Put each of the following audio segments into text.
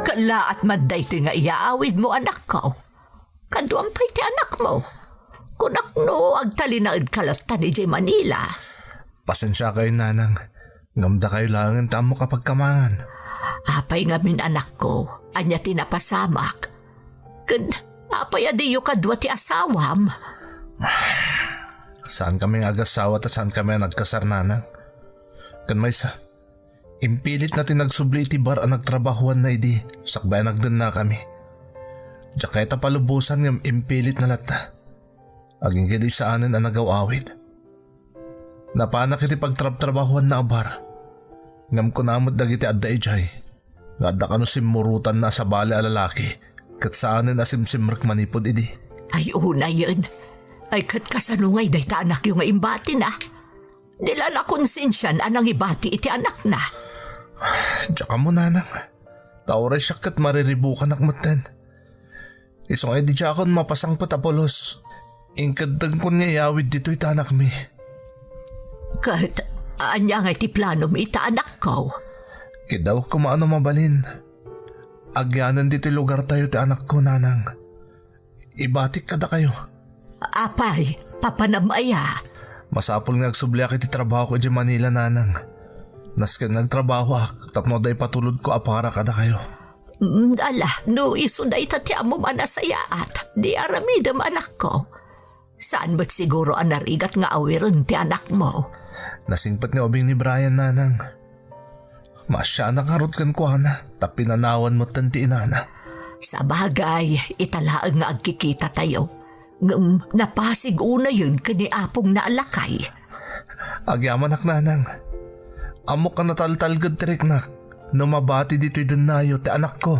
Kala at manday ito nga iaawid mo anak ko. Kaduang pa'y ti anak mo. Kunak no, agtalinaad kalatan ni J. Manila. Pasensya kayo, nanang. Ngamda kayo lang ang tamo kapag kamangan. Apay nga min anak ko, anya tinapasamak. Apay adiyo kadwa ti asawam. Saan kami agasawa at saan kami nagkasar, nanang? Kan may sa, impilit natin nagsubli iti bar ang nagtrabahuan na idi. Sakbay nagdan na kami. Diya kaya tapalubusan ng impilit na lata. Aging gili saanin ang nagawawid. Napanak iti pagtrabahuan na bar. Ngam ko namot dagiti adda ijay. Gada ka no simurutan na sa bali alalaki. Kat saanin asimsimrek manipod idi. Ay una yun. Ay kat kasanungay day ta anak yung imbati na. Dila na konsensyan anang ibati iti anak na. Diya ka mo, nanang. Tauray siya kat mariribukan akmatan. Isong ay di siya akong mapasang patapolos. Ingkadang ko niya yawid dito ita anak mi. Kat anya nga iti plano mi ita anak ko. Kidaw ko maano mabalin. Agyanan dito lugar tayo ti anak ko, nanang. Ibatik kada kayo. Apay, papanamaya. Masapol nga agsubliak iti trabaho ko di Manila, nanang. Nasken nagtrabaho tapno day patulod ko apara kada kayo. Ala, no iso na itatya mo manasayaat. Di aramidam anak ko. Saan ba't siguro ang narigat nga awiran ti anak mo? Nasingpat nga ubing ni Brian, nanang. Masya nakarot kan ko, ana. Tapinanawan mo tanti inana. Sa bagay, italaang nga agkikita tayo. Napasig una yun kaniapong naalakay. Agyaman ak, nanang. Amok ka nataltalgad tirik nak. Numabati dito'y danayo ti anak ko.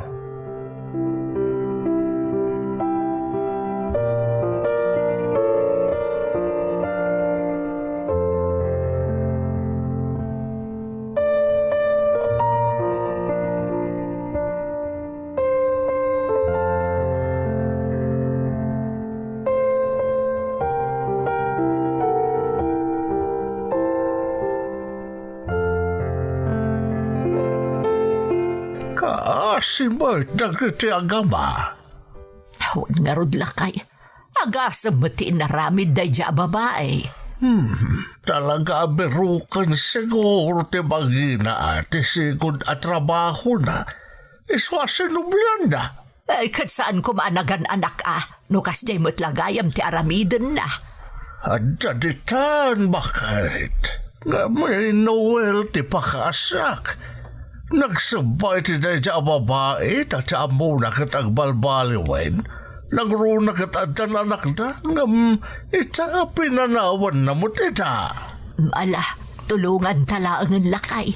Kasimot nagkiti agama. Huwag nga rod lakay. Agasam mati naramid day dya babae. Talaga berukan siguro ti bagina ati sigod at trabaho na. Iswa sinublan na. Ay, kat saan kumanagan anak nukas jay mo't lagayam ti aramiden na. At daditan bakit? Nga may Noel ti pakasak. Nagsabay ti daya babae, tatya mo na kitag balbaliwen. Nagruna kitadyan anak na, ngam ita pinanawan na mo tita. Ala, tulungan talaangan lakay.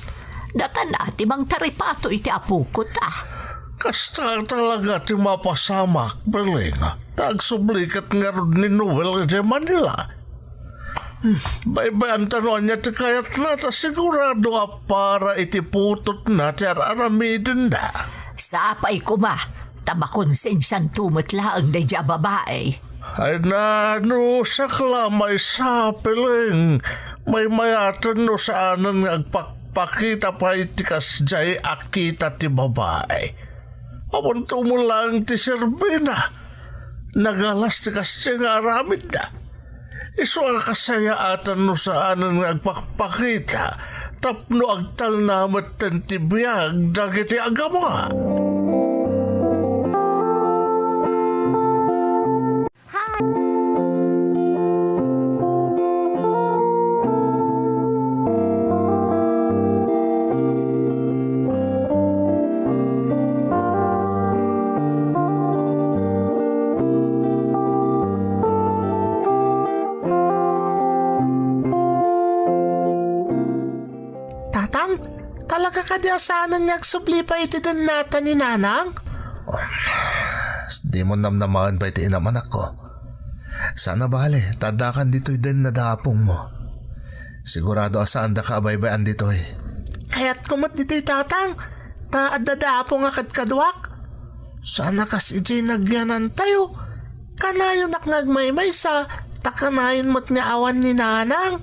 Datan ati mang taripato iti apukot Kasta talaga ti mapasamak, beling. Nagsublikat nga rin ni Noel di Manila. Baybayan tanuan niya ti kayat na ta sigurado para iti putot na ti aramidin na. Sapay kuma, tamakonsensyan tumutlaang day dya babae. Ay na, no, sakla may sapiling. May mayatan no saanan nga agpakpakita pa iti kasjay akita ti babae. Awan tumulang ti serbina. Nagalas ti kasjay nga aramid na. Iso ang kasayaatan no saanan nga agpakpakita. Tapno agtal namat tantibiyag dagiti agama. Talaga ka di asanan niya agsubli pa iti dan nata ni nanang? Di mo namnamaan pa iti inaman ako. Sana bale, tadakan dito'y din na dapong mo. Sigurado asaan da ka baybayan dito'y. Kaya't kumot dito'y tatang, taadadapo nga kadkadwak. Sana kas ijay nagyanan tayo. Kanayon nakngagmaymay sa takanayon mo't nga awan ni nanang.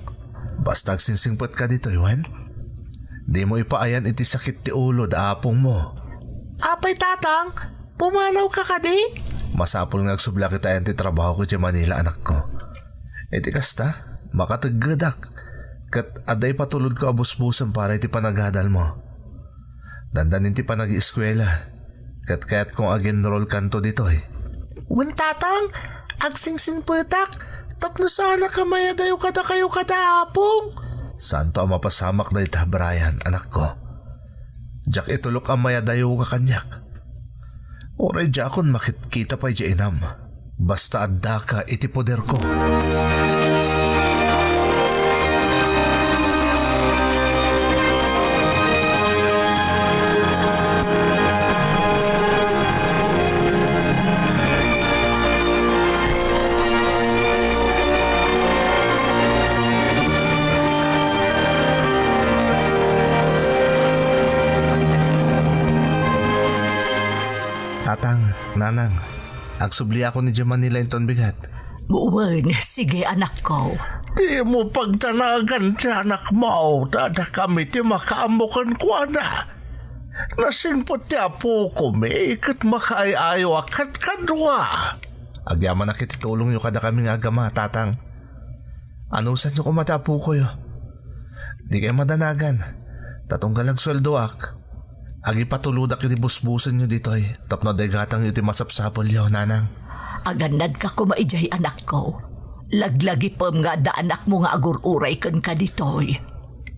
Basta agsinsingpot ka dito'y, Wen. Di mo ipaayan iti sakit ti ulo da apong mo. Apay tatang, pumanaw ka kadi? Masapol nga agsubla kita yan ti trabaho ko di Manila anak ko. Iti kasta, makataggadak. Kat aday patulod ko abusbusan para iti panaghadal mo. Dandanin ti panag-eskwela. Kat kaya't kong aginroll kanto dito eh. Wen tatang, agsingsing putak, tapno sana kamaya dayo kada kayo kada apong. Santo ang mapasamak na ita, Brian, anak ko. Jak itulok ang maya dayo ka kanyak. Oray jakon makitkita pa iti inam. Basta adda ka iti poder ko. Tatang, nanang, agsubli ako ni Jaman nila inton bigat. Wen, sige anak ko. Di mo pagtanagan ti anak mo, dada kami ti makaamukan ko na. Nasing po ti apo ko may ikat makaayayo akat kadwa. Agyaman na kititulong nyo kada kami nga agama, tatang. Anusan nyo kumatapo ko yo? Di kayo madanagan. Tatunggalag sweldo ak. Agi patuludak yung busbusan nyo dito eh. Tapno degatang yung masapsapol yo, nanang. Agandad ka kumaijay anak ko. Laglagi pam nga da anak mo nga agururay kan ka ditoy.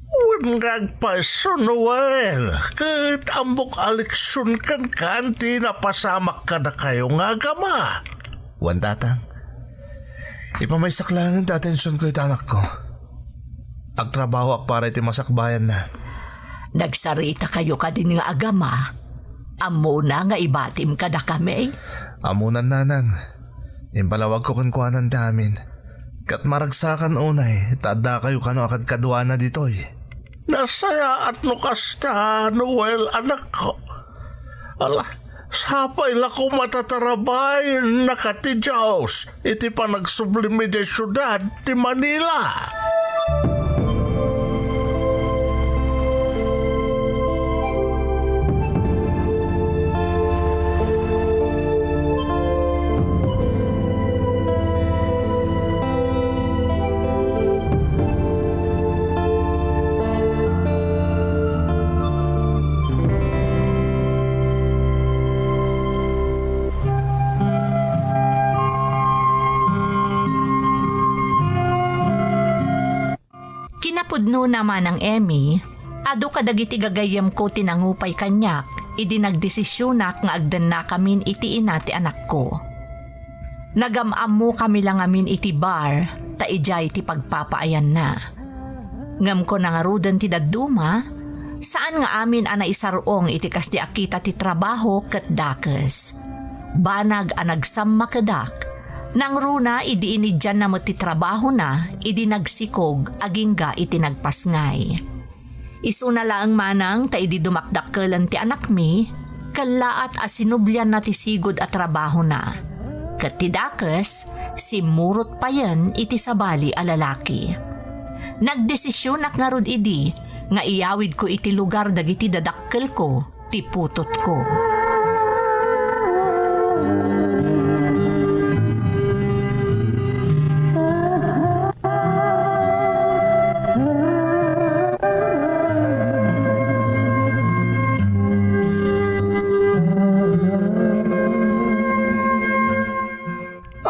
Uwin nagpaso, Noel. Kahit ambok aliksyon kan kanti napasamak ka na kayo nga gama. Wan, tatang. Ipamaysak lang ang atensyon ko ito anak ko. Agtrabaho ak para iti masakbayan na. Nagsarita kayo ka din nga agama. Amo na nga ibatim ka da kami. Amunan, nanang. Impalawag ko kunkuanan damin. Kat maragsakan unay, tada kayo kano akad kadwa na ditoy. Nasaya at no kasta, Noel, anak ko. Ala, sapay la ko matatarabay nakati Diyos. Iti pa nagsublimi di syudad di Manila. Kinapudno naman ang Emmy, ado kadagiti gagayam ko tinangupay kanyak, idi nagdesisyonak nga agdan na kamin iti ina ti anak ko. Nagamam mo kami lang amin iti bar, ta ijay ti pagpapaayan na. Ngam ko nangarudan ti daduma, saan nga amin ana isarong iti kas di akita ti trabaho ket dakes. Banag anagsamma kedak. Nang runa, idi inidyan na mo ti trabaho na, idi nagsikog, agingga iti nagpasngay. Isuna laang manang, ta idi dumakdakkelan ti anak mi, kalaat asinublyan na ti sigod at trabaho na. Kat ti dakes, simurot pa yan iti sabali a lalaki. Nagdesisyonak nga rod idi, nga iyawid ko iti lugar dagiti dadakkel ko, ti putot ko.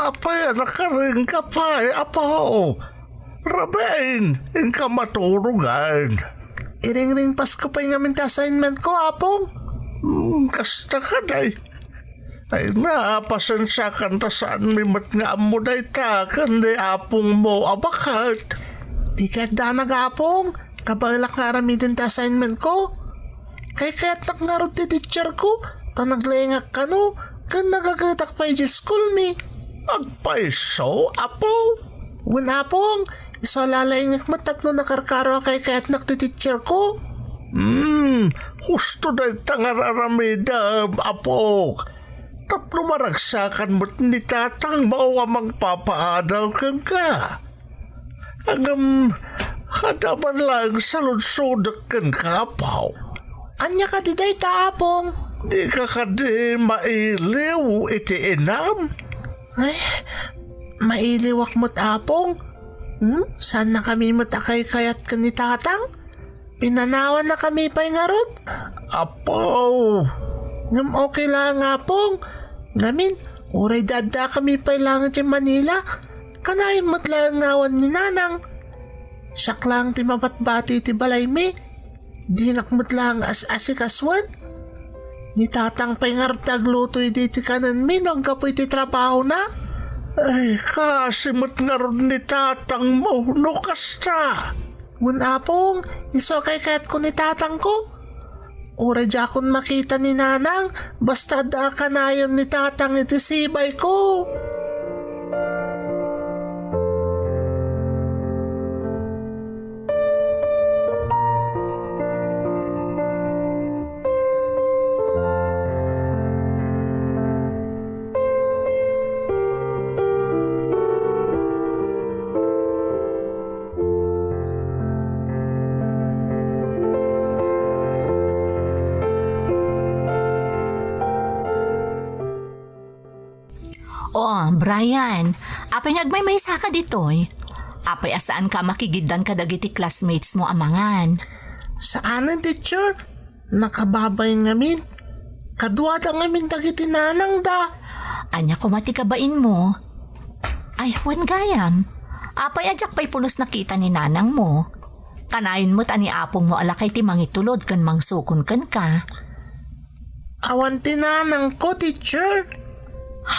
Apay, nakaring ka pa, apaw. Rabain, ka maturugan. Iring-ring Pasko pa yung amin assignment ko, apong. Kasta ka day. Ay napasensya kan ta saan mi mat nga amo day ta kandi apong mo abakat. Di kahit da nag-apong, kabalak nga aramidin ta assignment ko. Kaya't nagngarot ti teacher ko, ta naglengak ka no, kan nagagatak pa yung school mi. Agpaiso, apo? Wala pong, isa lalayngak matap no nakarkaro kaya't nakti-teacher ko. Husto day tangararamida, apo. Tapno maragsakan mo't ni tatang mawamang papaadal kang ka. Hanggang hadaman lang sa lunsodak kang kapaw. Anya ka di day taapong. Di ka kadi mailiw iti inam. Ay, mailiwak mo't apong. Saan na kami matakay kayat ka ni tatang? Pinanawan na kami pa'y nga ron. Apaw. Ngam okay lang apong. Ngamin, uray dada kami pa'y lang sa Manila. Kanayong matlang ngawan ni nanang. Siyak lang ti mabatbati ti balay mi. Di nakmatlang as-asikaswan. Ni tatang pa'y ngartag lutoy di ti kanan mi nang kapoy ti trabaho na. Ay, kasimot nga ron ni tatang mo, no kasta. Ngun apong, iso kay kayat ko ni tatang ko. Ura dya akong makita ni nanang, basta da ka na yun ni tatang iti sibay ko. Oh, Brian, apay nagmay ka ditoy. Apay asaan ka makigiddan ka dagiti classmates mo amangan. Saan ang teacher? Nakababay ngamin. Kadwada ngamin dagiti nanang da. Anya ko matikabain mo. Ay, wan gayam. Apay ajak pa'y pulos nakita ni nanang mo. Kanayon mo tani apong mo alakay ti mangitulod kan mangsukon kan ka. Awan ti nanang ko, teacher.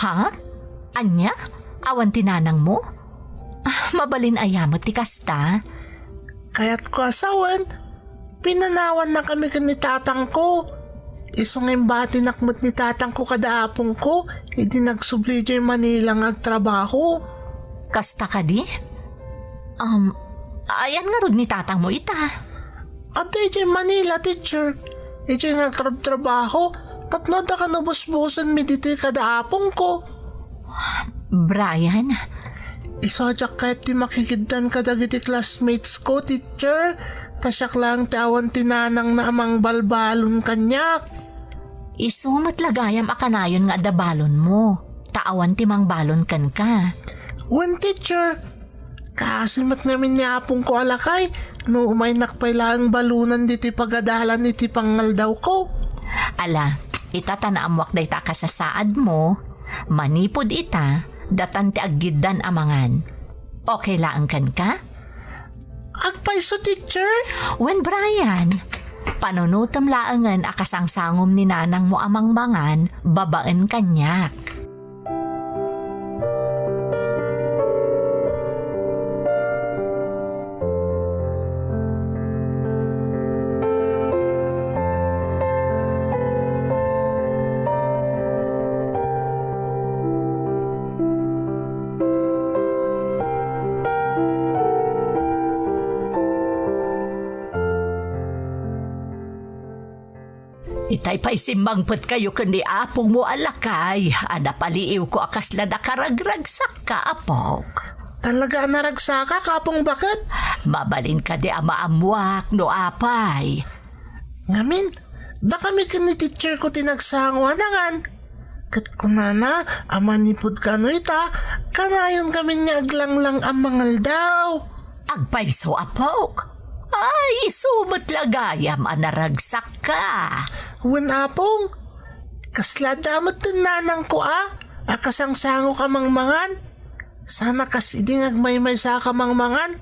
Ha? Anya? Awan tinanang mo? Mabalin ayamot ti kasta. Kaya't ko asawan, pinanawan na kami ni tatang ko. Isong imbati nakmut ni tatang ko kada apong ko, hindi nagsubli dyan Manila agtrabaho. Kasta ka di? Ayan nga rin ni tatang mo ita. At dyan Manila, teacher. Dyan agtrabaho, tapno da ka nabusbusan mi dito kada apong ko. Brian, Isadyak kahit di makikiddan ka dagiti classmates ko, teacher. Tasyak lang tawan tinanang na amang balbalon kanyak. isumat lagayam akanayon nga dabalon mo. Taawan timang balon kan ka. One teacher, kasimat namin ni apong ko alakay, no umay nakpay lang balunan diti pagadalan iti pangal daw ko. Ala, itatanaamwak day ta kasasaad mo, manipod ita, datan ti aggidan amangan. Okay lang kan ka? Agpay so teacher? When Brian, panunutam laangan akasangsangom ni nanang mo amang mangan, babaan kanyak. Itay pa'y simbangpot kayo kundi apong mo alakay. Ada paliiw ko akasla na karagragsak ka, apok. Talaga naragsaka kapong bakit? Mabalin ka di amaamwak no apay. Ngamin, da kami kini teacher ko tinagsangwa nangan. Kat ko na amanipod ka no ita, kanayon kami niya aglanglang ang mangal daw. Agpayso, apok. Ay, sumot lagayam anaragsak ka. Wen apong, kasla damot din nanang ko akasangsango ka mangmangan. Sana kas iding agmaymay sa kamangmangan.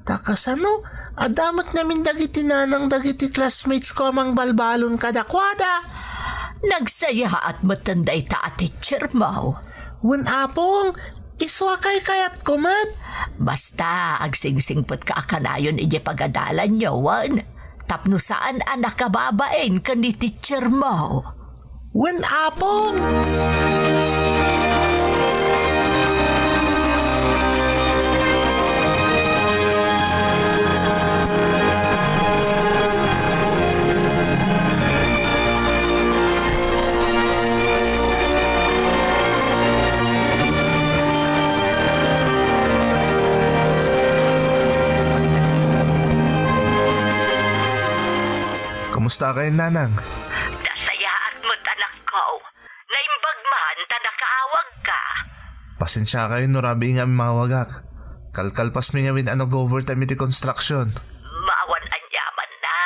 Takasano, adamot namin dagiti nanang dagiti classmates ko amang balbalon kadakwada. Nagsaya at matanday ta at teacher mo. Wen apong, iswakay kayat kumat. Basta, agsingsingpot ka akanayon ije pagadalan nyo, wan. Tapno saan anak kababain ka ni teacher mo. Wen apong! Kamusta kayo, nanang? Dasaya at mo't Pasensya kayo no rabi nga mga wagak. Kalkalpas mi nga win ano go overtime iti construction. Maawan anyaman na.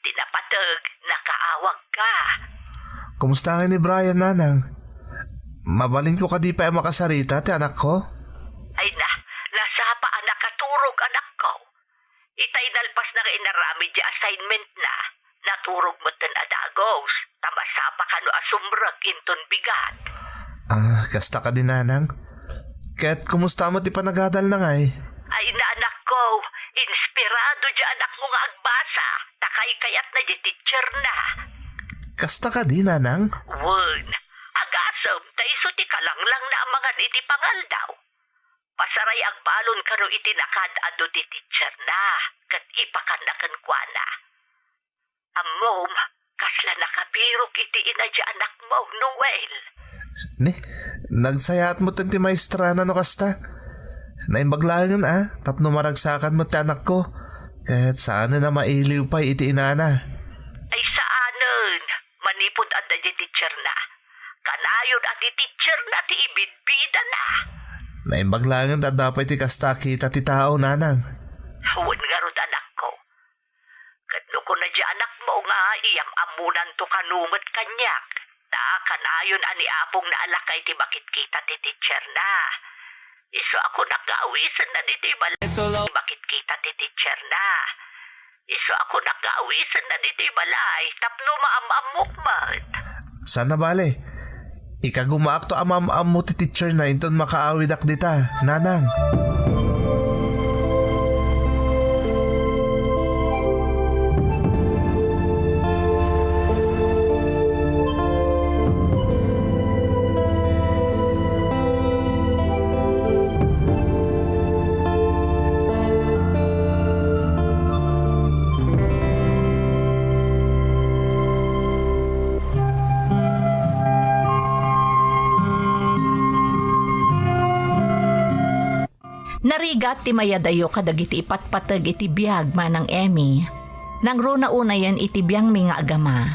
Tinapatag, nakaawag ka. Kumusta nga ni Brian, nanang? Mabalin ko ka di pa makasarita, ti anak ko? Ay na, nasapa ang nakaturog anak ko. Itay nalpas na inarami di assignment na. Naturog mo tan adagos. Tamasapa ka no asumrag inton bigat. Kasta ka din, nanang. Kaya't kumusta mo ti panagadal na ngay? Ay na anak ko, inspirado di anak mo nga agbasa. Takay kayat na di teacher na. Kasta ka din, nanang? Wun, agasam, taiso ti kalanglang na ang mga iti pangal daw. Pasaray ang balon kano iti nakad ado ti teacher na, kat ipakanakan kwa na. Amom, kasla nakapirok iti ina di anak mo, Noel. Ni, nagsayat mo ti maestra na no kasta. Naimbaglangan tapno maragsakan mo ti anak ko. Kaya't saan na mailiw pa iti inana. Ay saanen, manipod at di teacher na. Kanayon at di teacher na ti ibidbida na. Naimbaglangan ta dapat ti kasta kita ti tao, nanang. Huwag nga ron anak ko. Kadno ko na di anak mo nga iyam amunan to kanumot kanyak. Na kanayon ani apong naalakay ti bakit kita ti teacher na. Iso ako nagkaawisan na di balay. Bakit kita ti teacher na. Iso ako nagkaawisan na di balay. Tapno maamamok man. Sana bale. Ikagumaak to amam-am mo ti teacher na inton makaawidak dita, nanang. Narigat ti mayadayo kadagiti ipatpatag iti biyag manang Emmy. Nang runa una yan iti biyang mi nga agama.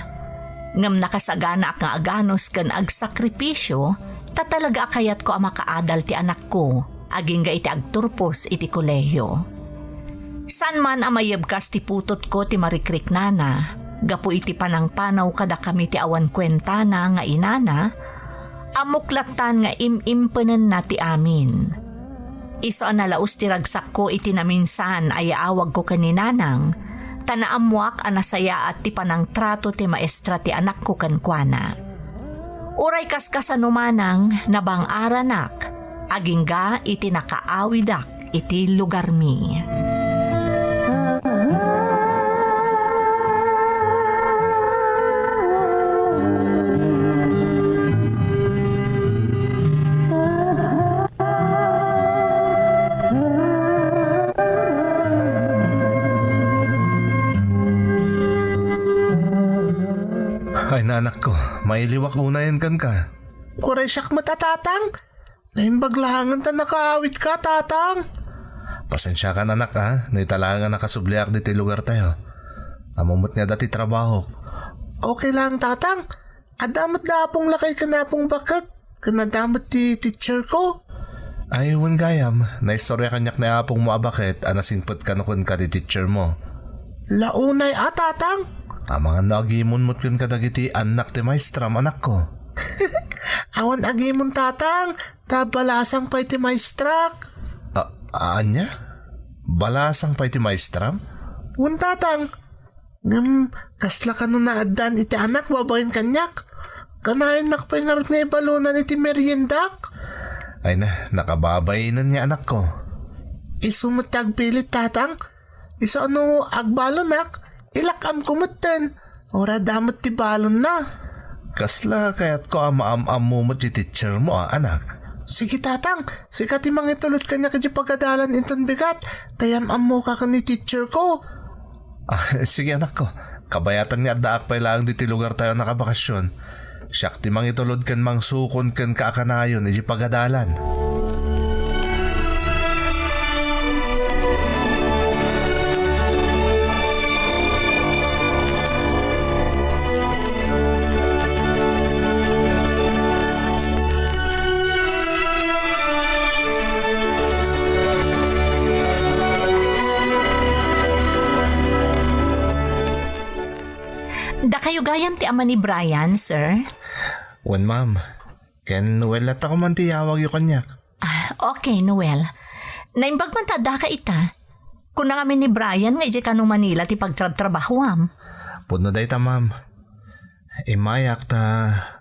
Ngam nakasagana ak nga aganos kan agsakripisyo, tatalaga akayat ko ang makaadal ti anak ko, aging ga iti agturpos iti kolehiyo. San man amayabkas ti putot ko ti marikrik nana, gapu iti panangpanaw kada kami ti awan kwentana nga inana, amuklaktan nga imimpenan na ti amin. Iso analaos ti ragsak ko iti naminsan ay awag ko kaninanang, tanaamuak anasaya at ti panang trato ti maestra ti anak ko kankwana. Uray kaskasanumanang nabang aranak, agingga iti nakaawidak iti lugar mi. Ay nanak ko, mailiwak unayan kan ka. Kuray siyak matatatang. Naimbaglangan ta nakaawit ka, tatang. Pasensya ka nanak naitalangan nakasubliak diti lugar tayo. Amumot nga dati trabaho. Okay lang, tatang. Adamat lapong lakay ka na pong bakat. Kanadamat ti teacher ko. Ay, wan gayam, naistorya kanyak na apong mo abakit, anasingpot ka nukun ka di teacher mo. Launay tatang. Mga nagimon mo't yun kadagiti anak ti maestram anak ko. Awan agimon, tatang. Tabalasang pa iti maestrak. Anya? Balasang pa iti maestram? Un, tatang. Kasla ka na naadan iti anak, babayin kanyak. Kanayin nakpay nga rin nga ibalunan iti meriendak. Ay na, nakababayinan niya anak ko. Isumot agpilit, tatang. Iso ano agbalonak, ilakam kumutten. Ora damot ti balon na. Kasla kaya't ko amaam-am mo mo ti teacher mo anak. Sige, tatang. Sikat imang itulot kanya kaya pagkadalan inton bigat. Tayam mo ka ni teacher ko. Sige anak ko. Kabayatan nga daak pa lang diti lugar tayo nakabakasyon. Siyak ti mang itulod kan mang sukon kan kaakanayon iti pagadalan. Da kayo gayam ti ama ni Brian, sir? Wan ma'am, ken Noel at ako man tiyawag yung kanyak. Okay, Noel. Naimbag man tada ka ita. Kung na kami ni Brian nga ije kanong Manila ti pagtrabahoam. Puno day ta ma'am. Imayak ta,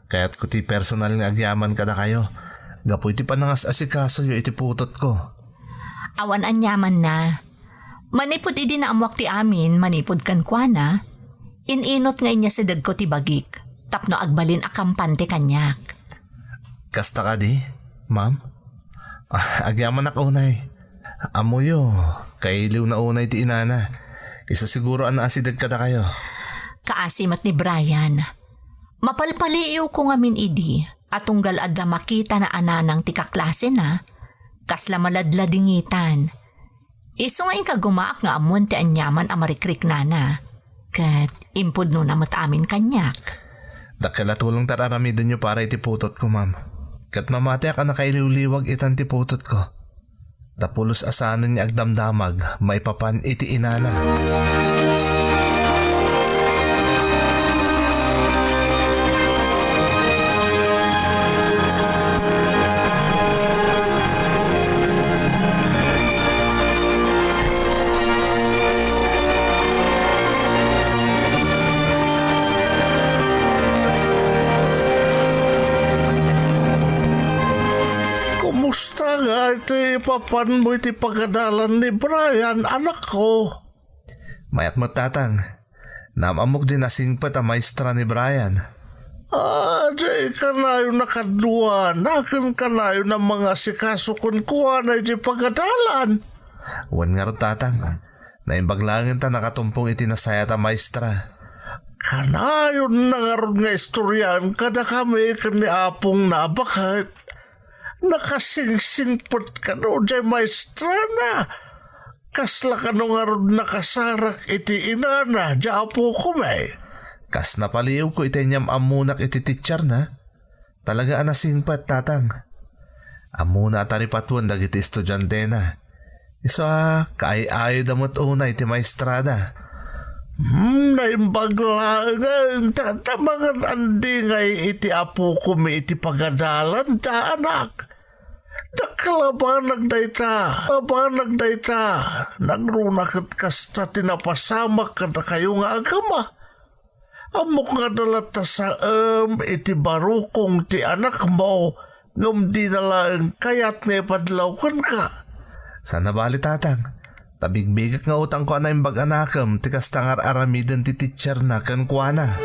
kaya't ko ti personal nga agyaman kada kayo. Gapoy ti panangas asikaso yung itiputot ko. Awan anyaman na. Manipod idi na amwak ti amin, manipod kan kuana. Ininot nga inya si ko ti bagik. Tapno agbalin akampante kanyak. Kasta ka di, ma'am? Agyaman ak unay. Amuyo, kailiw na unay ti inana. Isa siguro an asidag kada kayo. Kaasimat ni Brian. Mapalpaliiw ko ngamin idi at tunggal adda makita na ananang ti kaklase na kasla maladladingitan. Iso nga ka gumaak nga amon ti anyaman amarikrik nana. Kat impod no namot amin kanyak. Dakala tulong tararamidan nyo para itiputot ko, ma'am. Kat mamati ka na kailiwliwag itan tiputot ko. Tapulos asanan niya agdamdamag, maipapan iti inana. Kumusta nga iti papan mo iti pagadalan ni Brian, anak ko? Mayat mo tatang, namamok din nasingpat ang maestra ni Brian. Di kanayo nakadua, nakin kanayo ng mga sikaso kun kuha na iti pagadalan. Wan nga ro tatang, naimbaglangin ta nakatumpong itinasaya ta maestra. Kanayo na nga ron nga istoryan kada kami kani apong nabakat. Nakasingsingpot ka no, jay maestra na. Kasla ka no nga ron nakasarak iti inana, japo ko may. Kas napaliw ko itenyam amunak iti teacher na. Talaga anasingpat tatang. Amuna taripatuan dagiti estudyante na. Isa kaay-ayo damot una iti maestrada. Naimbaglangan, tatamangan andi ngay iti apo ko may iti pagadalan ta anak. Nakalabanag dayta, nagrunakat kasta tinapasamak kada kayo nga agama. Amok nga dalata sa iti barukong ti anak mo, ngam di nalang kayat nga ipadlawkan ka. Sana bali tatang. Tabigbigak nga utang ko na yung bag-anakam tikas tangar aramidan ti teacher na kan kuana.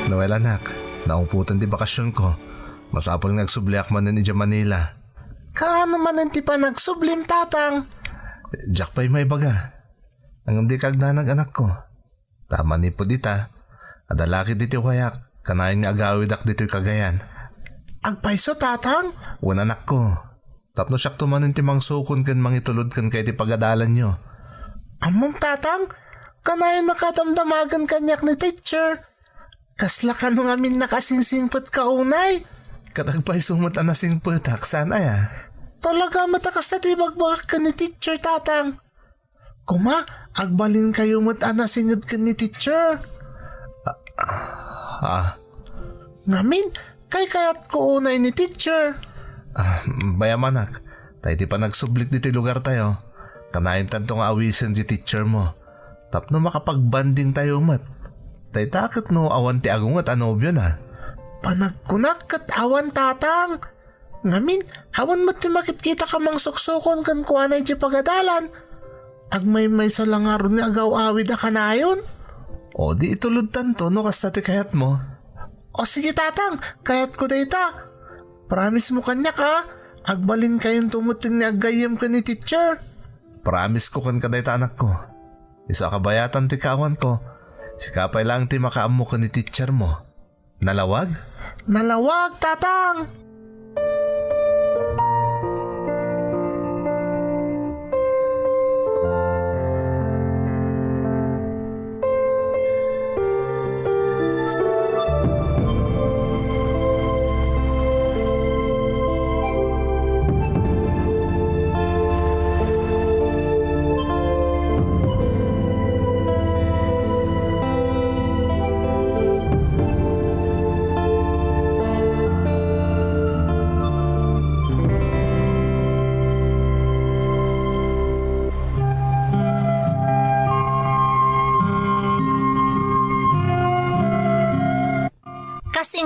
Noel anak, naumputan di bakasyon ko. Masapol nagsubliak man ni Manila. Kaano man ang ti pa nagsublim tatang? Jack pa'y may baga. Ang di kagdanag anak ko. Tama ni po dita. Adalaki diti wayak. Kanayin nga agawid ak dito'y kagayan. Agpaiso tatang? Wan anak ko. Tapno siyak tumanin ti mang sukon kan mangitulod kan kay ti pagadalan nyo. Among tatang, kanayon nakatamdamagan kanyak ni teacher. Kasla ka nung amin nakasingsingpot ka unay. Katagpay sumot anasing putak, saan ay Talaga matakas na tibagbak ka ni teacher tatang. Kuma, agbalin kayo mo't anasingad ka ni teacher. Ngamin, kayat ko unay ni teacher. Bayamanak, tayo di pa nagsublik dito lugar tayo. Kanayin tanto nga awisan si teacher mo. Tapno makapagbanding tayo mat. Tayo takot no awan ti agung at anobyo na. Panagkunak kat awan tatang. Ngamin, awan mo't makikita ka mang suksukon kan kuanay di pagadalan. Agmay sa langaron ni agaw awid ka na yun. O di itulod tanto no kasta ti kayat mo. O sige tatang, kayat ko data. Promise mo kanya ka, agbalin kayong tumutin ni agayam ka ni teacher. Promise ko kan kadayta anak ko. Isa kabayatan ti kawan ko. Sikapay lang ti makaamo ka ni teacher mo. Nalawag? Nalawag tatang.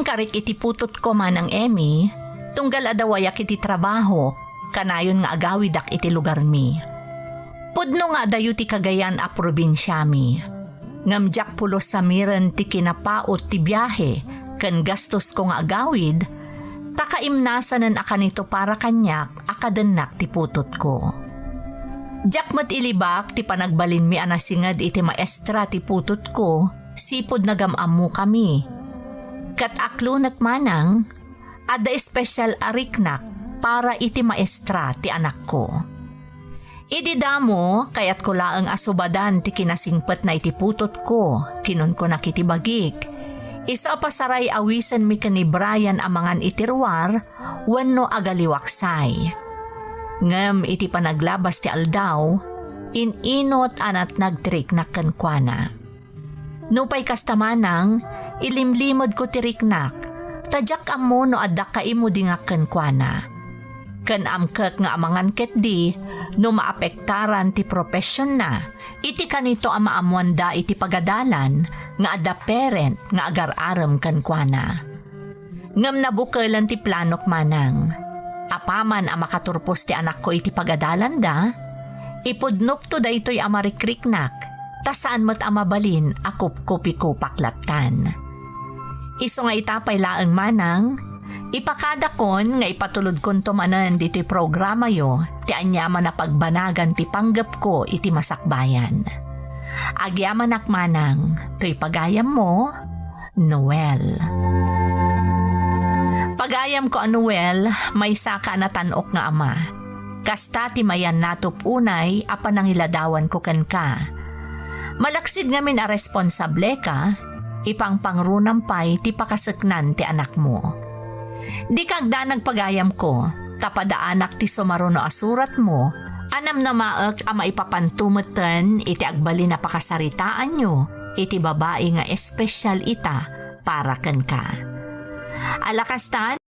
karik iti putot ko man ang Emmy, tunggal adawayak iti trabaho, kanayon nga agawidak iti lugar mi. Pudno nga dayo ti Cagayan a probinsya mi. Ngamjak pulos sa miren ti kinapaot ti biyahe, kan gastos ko nga agawid, takaimnasanan akanito para kanyak akadenak ti putot ko. Jakmat ilibak ti panagbalin mi anasingad iti maestra ti putot ko, sipod nagamamu kami. Kat aklunat manang, ada espesyal ariknak para iti maestra ti anak ko. Idi damo, kayat ko laang asubadan ti kinasingpet na iti putot ko, kinon ko nakitibagik. Isa pasaray awisan mi kani Brian amangan itirwar, wenno agaliwaksay. Ngem iti panaglabas ti aldaw, ininot anat nagtrik na kankwana. Nupay kastamanang, ilimlimod ko tiriknak, tadyak amo no adak kaimo di nga kankwana. Kan amkek nga amangan ket di, no maapektaran ti profesyon na, iti kanito ang maamuanda iti pagadalan, nga ada parent nga agar-aram kankwana. Ngem nabukelan ti planok manang, apaman ang makaturpos ti anak ko iti pagadalan da, ipudnok to da ito'y amarikriknak, tasaan mo't amabalin akup kopi ko paklatan. Iso nga itapay laang manang, ipakadakon nga ipatulod kon tumanan diti programa yo, ti anyaman na pagbanagan ti panggap ko iti masakbayan. Agyaman akmanang, to'y pagayam mo, Noel. Pagayam ko Noel, may saka na tanok nga ama. Kasta ti mayan natup unay, apa nangiladawan ko ken ka. Malaksid ngamin a responsable ka, ipang pangrunampay ti pakaseknan ti anak mo. Di kagda nagpagayam ko, tapada anak ti sumaruno asurat mo, anam na maek ama ipapantumeten iti agbali na pakasaritaan nyo, iti babae nga espesyal ita para ken ka. Alakastan,